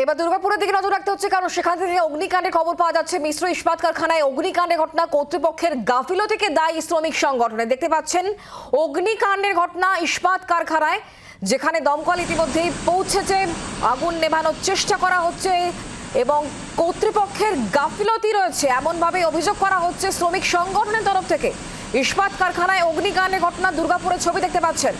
এবার দুর্গাপুরের দিকে নজর রাখতে হচ্ছে, কারণ সেখান থেকে অগ্নিকাণ্ডের খবর পাওয়া যাচ্ছে। মিশ্র ইস্পাত কারখানায় অগ্নিকাণ্ডের ঘটনা কর্তৃপক্ষের গাফিলতিকে দায়ী শ্রমিক সংগঠনে। দেখতে পাচ্ছেন অগ্নিকাণ্ডের ঘটনা ইস্পাত কারখানায়, যেখানে দমকল ইতিমধ্যেই পৌঁছেছে, আগুন নেভানোর চেষ্টা করা হচ্ছে এবং কর্তৃপক্ষের গাফিলতি রয়েছে এমনভাবে অভিযোগ করা হচ্ছে শ্রমিক সংগঠনের তরফ থেকে। ইস্পাত কারখানায় অগ্নিকাণ্ডের ঘটনা, দুর্গাপুরের ছবি দেখতে পাচ্ছেন।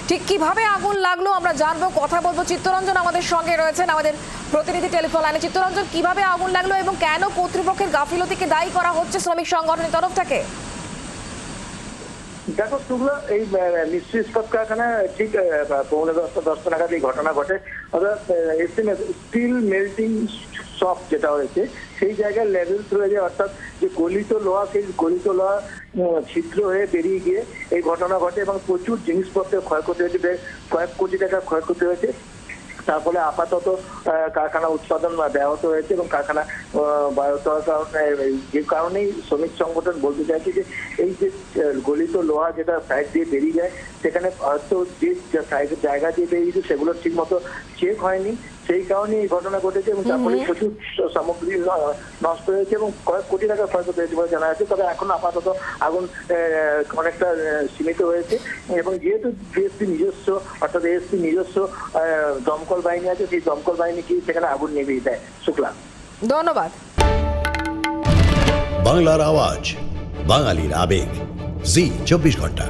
ঠিক কিভাবে আগুন লাগলো আমরা জানবো, কথা বলবো। চিত্তরঞ্জন আমাদের সঙ্গে রয়েছেন, আমাদের প্রতিনিধি টেলিফোন লাইনে। চিত্তরঞ্জন, কিভাবে আগুন লাগলো এবং কেন কর্তৃপক্ষের গাফিলতিকে দায়ী করা হচ্ছে শ্রমিক সংগঠনের তরফ থেকে? দেখো শুভ্রা, এই মিশ্র ইস্পাত কারখানা ঠিক 9:10 নাগাদ এই ঘটনা ঘটে। অর্থাৎ স্টিল মেল্টিং শপ যেটা হয়েছে সেই জায়গায় লেভেলস রয়ে যায়, অর্থাৎ যে গলিত লোহা, সেই গলিত লোহা ছিদ্র হয়ে বেরিয়ে গিয়ে এই ঘটনা ঘটে এবং প্রচুর জিনিসপত্রের ক্ষয়ক্ষতি হয়েছে, বেশ কয়েক কোটি টাকার ক্ষয়ক্ষতি হয়েছে। তার ফলে আপাতত কারখানা উৎপাদন ব্যাহত হয়েছে এবং কারখানা ব্যাহত হওয়ার কারণে, যে কারণেই শ্রমিক সংগঠন বলতে চাইছে যে এই যে গলিত লোহা যেটা সাইড দিয়ে বেরিয়ে যায়, সেখানে হয়তো যে জায়গা দিয়ে বেরিয়েছে সেগুলো ঠিক মতো চেক হয়নি, সেই কারণে এই ঘটনা ঘটেছে এবং তার ফলে প্রচুর সামগ্রী নষ্ট হয়েছে এবং কয়েক কোটি টাকার ক্ষয়ক্ষতি হয়েছে বলে জানা যাচ্ছে। তবে এখন আপাতত আগুন অনেকটা সীমিত হয়েছে এবং যেহেতু ডিএসপি নিজস্ব, অর্থাৎ এএসপি নিজস্ব দমকল বাহিনী আছে, সেই দমকল বাহিনী কি সেখানে আগুন নিভিয়ে দেয়। শুক্লা, ধন্যবাদ। বাংলার আওয়াজ, বাঙালির আবেগ, জি 24 ঘন্টা।